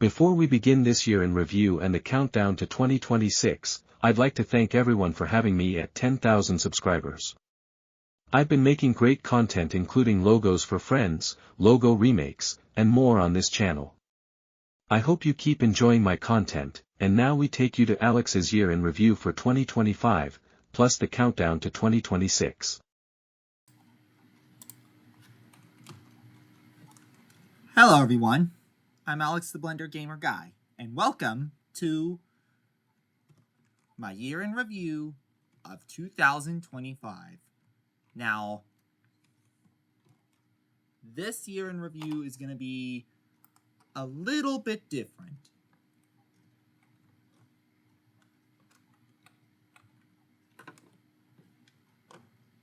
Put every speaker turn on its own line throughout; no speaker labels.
Before we begin this year in review and the countdown to 2026, I'd like to thank everyone for having me at 10,000 subscribers. I've been making great content including logos for friends, logo remakes, and more on this channel. I hope you keep enjoying my content, and now we take you to Alex's year in review for 2025, plus the countdown to 2026.
Hello everyone, I'm Alex the Blender Gamer Guy, and welcome to my year in review of 2025. Now, this year in review is going to be a little bit different.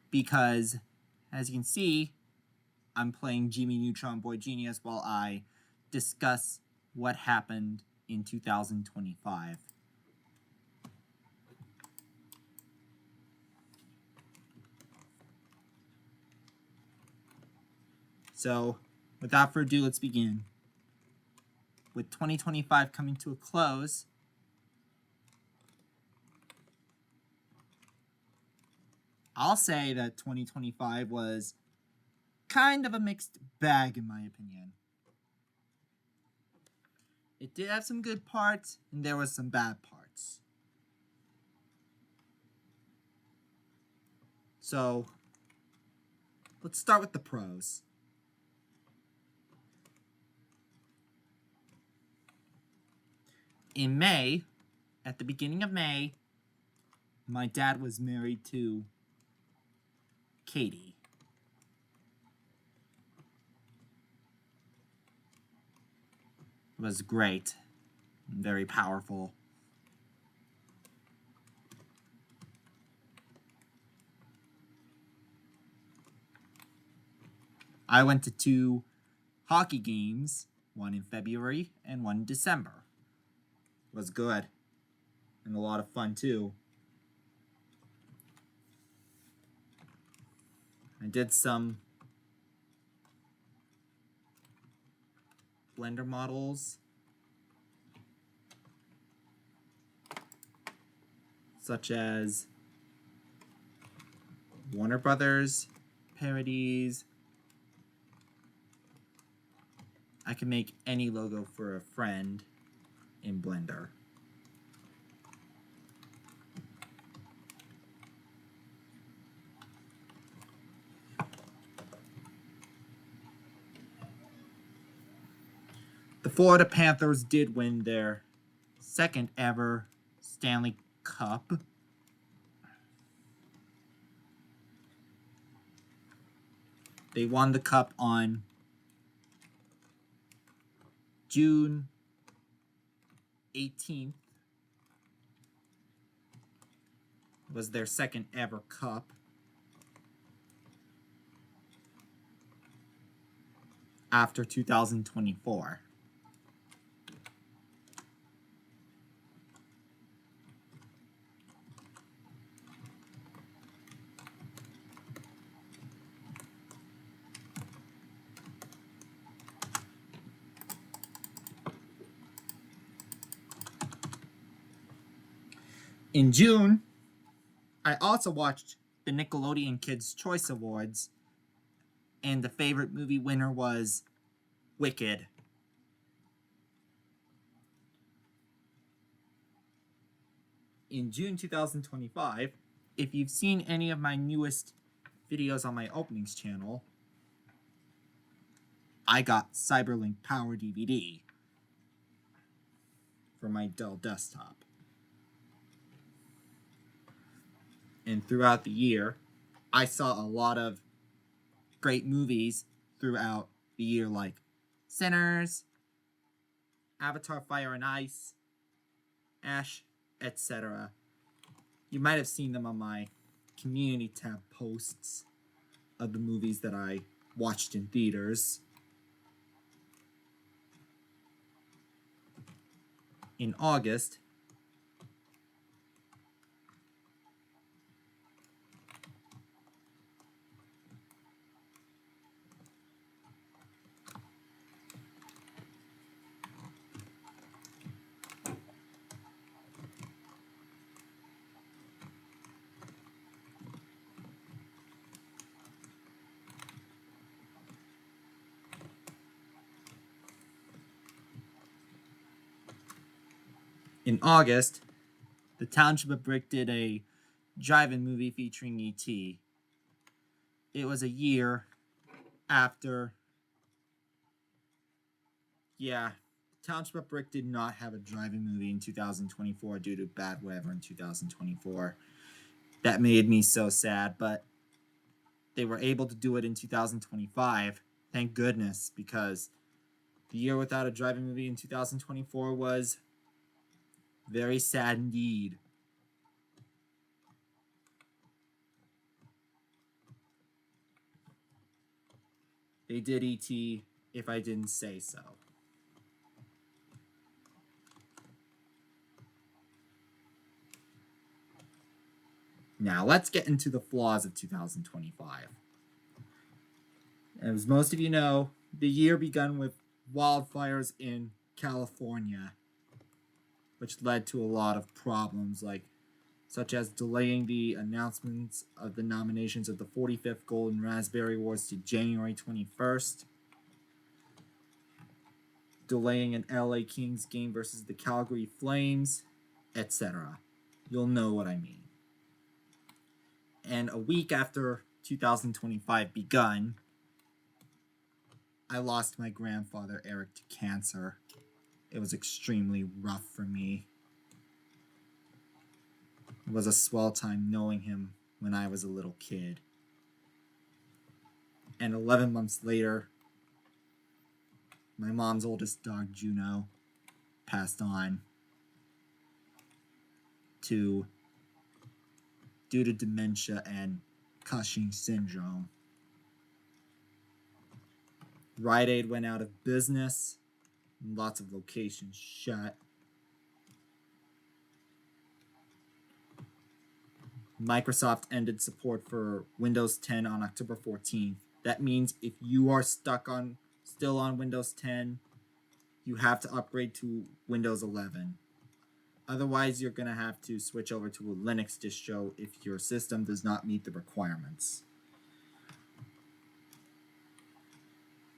Because, as you can see, I'm playing Jimmy Neutron Boy Genius while I discuss what happened in 2025. So, without further ado, let's begin. With 2025 coming to a close, I'll say that 2025 was kind of a mixed bag in my opinion. It did have some good parts, and there was some bad parts. So, let's start with the pros. In May, at the beginning of May, my dad was married to Katie. It was great. Very powerful. I went to 2 hockey games, one in February and one in December. It was good. And a lot of fun too. I did some Blender models, such as Warner Brothers parodies. I can make any logo for a friend in Blender. The Florida Panthers did win their second ever Stanley Cup. They won the cup on June 18th. It was their second ever cup. After 2024. In June, I also watched the Nickelodeon Kids' Choice Awards, and the favorite movie winner was Wicked. In June 2025, if you've seen any of my newest videos on my openings channel, I got Cyberlink Power DVD for my Dell desktop. And throughout the year, I saw a lot of great movies throughout the year, like Sinners, Avatar Fire and Ice, Ash, etc. You might have seen them on my community tab posts of the movies that I watched in theaters. In August, In August, the Township of Brick did a drive-in movie featuring E.T. It was a year after... Yeah, Township of Brick did not have a drive-in movie in 2024 due to bad weather in 2024. That made me so sad, but they were able to do it in 2025. Thank goodness, because the year without a drive-in movie in 2024 was very sad indeed. They did E.T. if I didn't say so. Now, let's get into the flaws of 2025. As most of you know, the year began with wildfires in California, which led to a lot of problems, such as delaying the announcements of the nominations of the 45th Golden Raspberry Awards to January 21st, delaying an LA Kings game versus the Calgary Flames, etc. You'll know what I mean. And a week after 2025 begun, I lost my grandfather, Eric, to cancer. It was extremely rough for me. It was a swell time knowing him when I was a little kid. And 11 months later, my mom's oldest dog, Juno, passed on due to dementia and Cushing syndrome. Rite Aid went out of business, and lots of locations shut. Microsoft ended support for Windows 10 on October 14th. That means if you are still on Windows 10, you have to upgrade to Windows 11. Otherwise, you're going to have to switch over to a Linux distro if your system does not meet the requirements.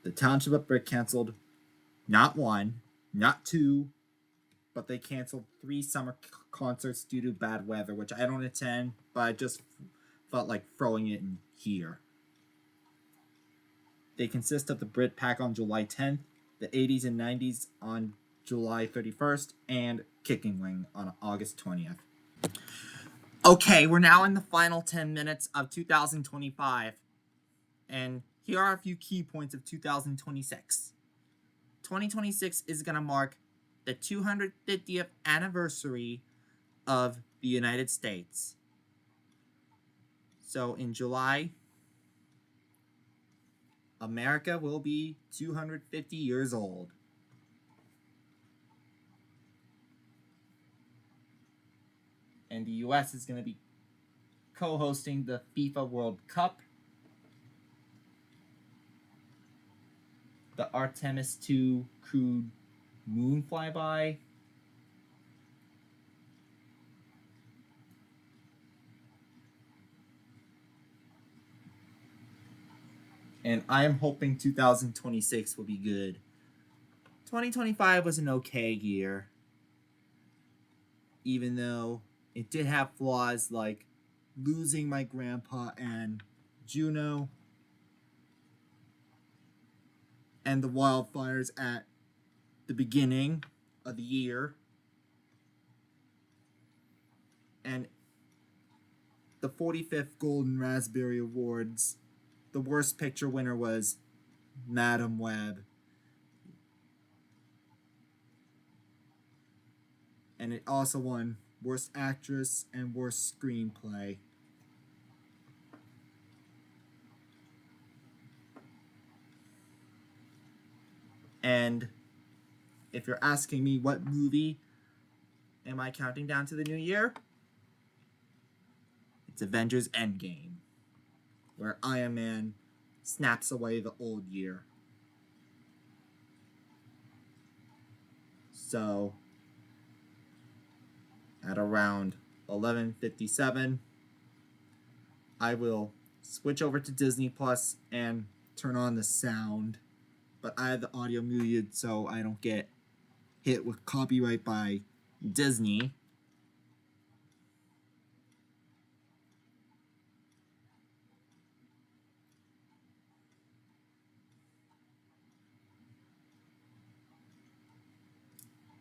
The Township of Brick canceled not one, not two, but they canceled 3 summer concerts due to bad weather, which I don't attend, but I just felt like throwing it in here. They consist of the Brit Pack on July 10th, the 80s and 90s on July 31st, and Kicking Wing on August 20th. Okay, we're now in the final 10 minutes of 2025, and here are a few key points of 2026. 2026 is going to mark the 250th anniversary of the United States. So in July, America will be 250 years old. And the US is going to be co-hosting the FIFA World Cup. The Artemis II crewed moon flyby. And I am hoping 2026 will be good. 2025 was an okay year, even though it did have flaws like losing my grandpa and Juno, and the wildfires at the beginning of the year, and the 45th Golden Raspberry Awards. The worst picture winner was Madam Web. And it also won Worst Actress and Worst Screenplay. And if you're asking me what movie am I counting down to the new year, it's Avengers Endgame, where Iron Man snaps away the old year. So, at around 11:57, I will switch over to Disney Plus and turn on the sound. But I have the audio muted so I don't get hit with copyright by Disney.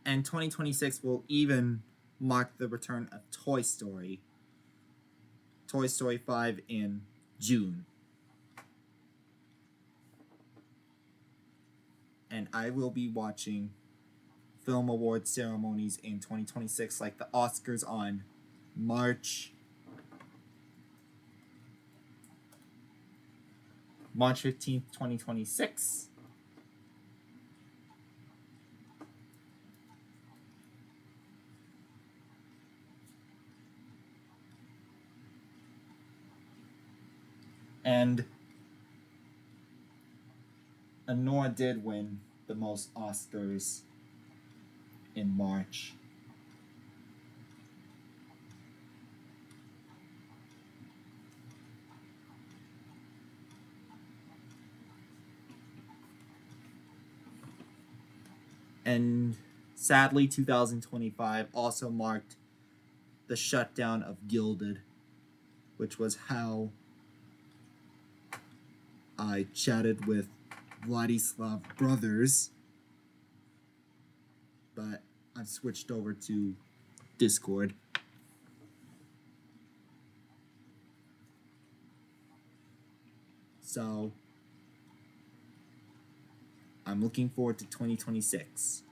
And 2026 will even mark the return of Toy Story. Toy Story 5 in June. And I will be watching film award ceremonies in 2026, like the Oscars on March 15th, 2026. And Anora did win the most Oscars in March. And sadly, 2025 also marked the shutdown of Gilded, which was how I chatted with Vladislav Brothers, but I've switched over to Discord. So I'm looking forward to 2026.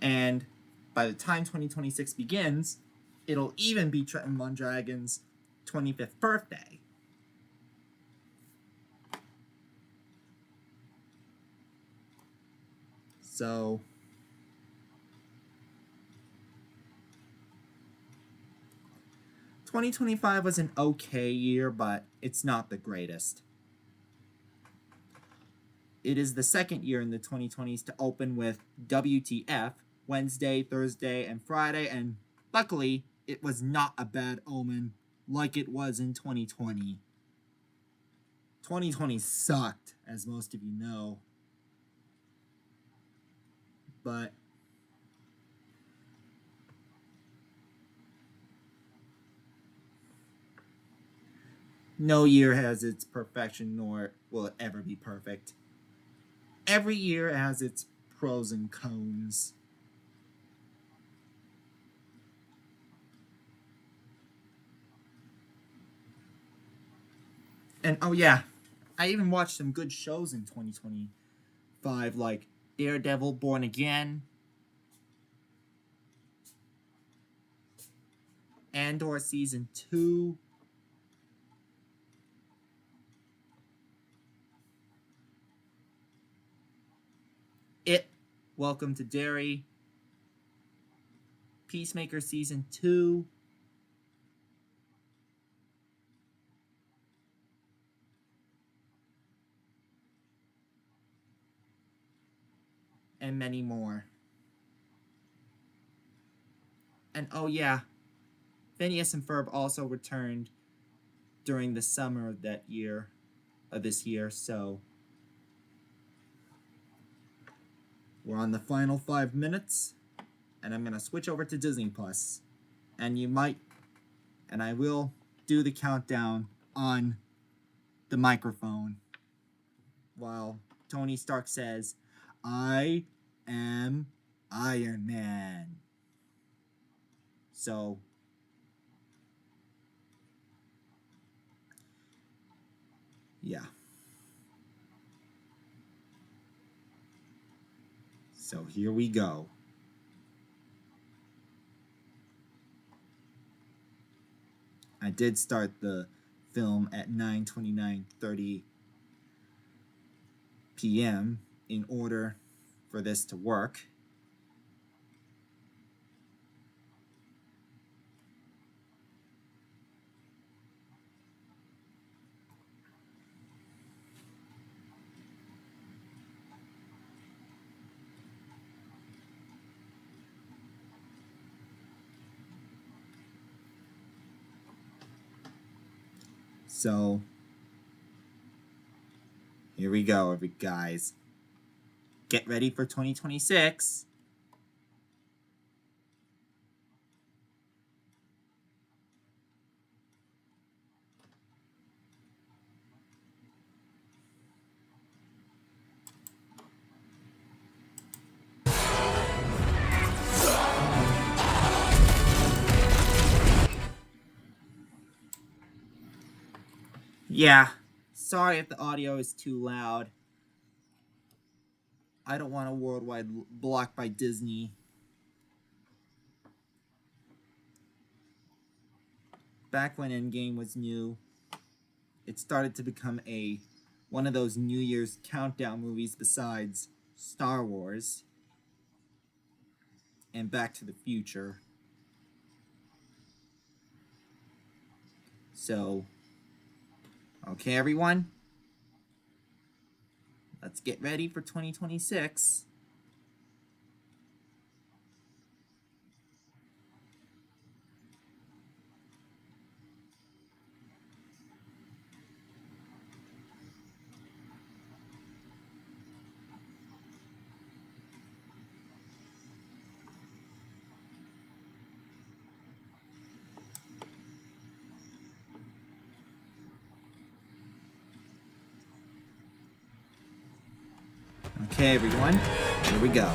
And by the time 2026 begins, it'll even be Trenton Mondragon's 25th birthday. So ...2025 was an okay year, but it's not the greatest. It is the second year in the 2020s to open with WTF, Wednesday, Thursday, and Friday, and luckily, it was not a bad omen like it was in 2020. 2020 sucked, as most of you know. But no year has its perfection, nor will it ever be perfect. Every year has its pros and cons. And oh yeah, I even watched some good shows in 2025, like Daredevil Born Again, Andor Season 2, It, Welcome to Derry, Peacemaker Season 2, and many more. And oh yeah, Phineas and Ferb also returned during the summer of this year, so we're on the final 5 minutes, and I'm gonna switch over to Disney Plus. And I will do the countdown on the microphone while Tony Stark says, "I am Iron Man." So yeah. So here we go. I did start the film at 9:29:30 p.m. in order for this to work. So here we go, guys. Get ready for 2026. Yeah, sorry if the audio is too loud. I don't want a worldwide block by Disney. Back when Endgame was new, it started to become one of those New Year's countdown movies besides Star Wars and Back to the Future. So, okay, everyone, let's get ready for 2026. Okay, everyone, here we go.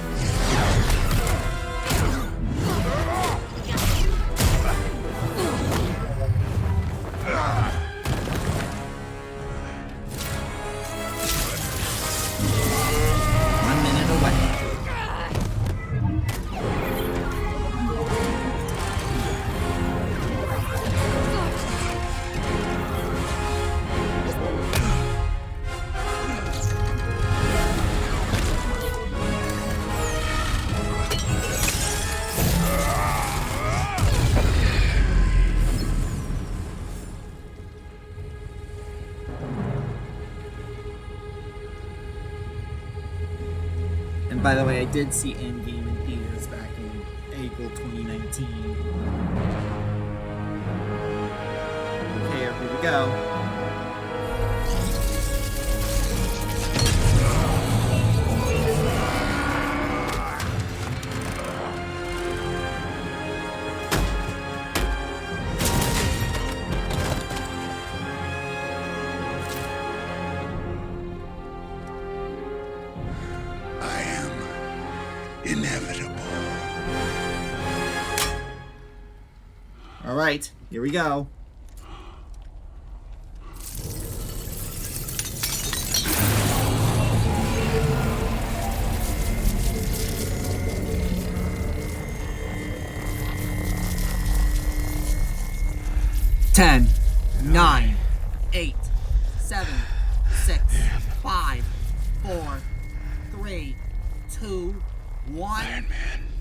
And by the way, I did see Endgame in theaters back in April 2019. Okay, here we go.
Inevitable.
All right, here we go. Ten, 9, 8, 7, 6, 5, 4, 3, 2, 1.
Iron Man.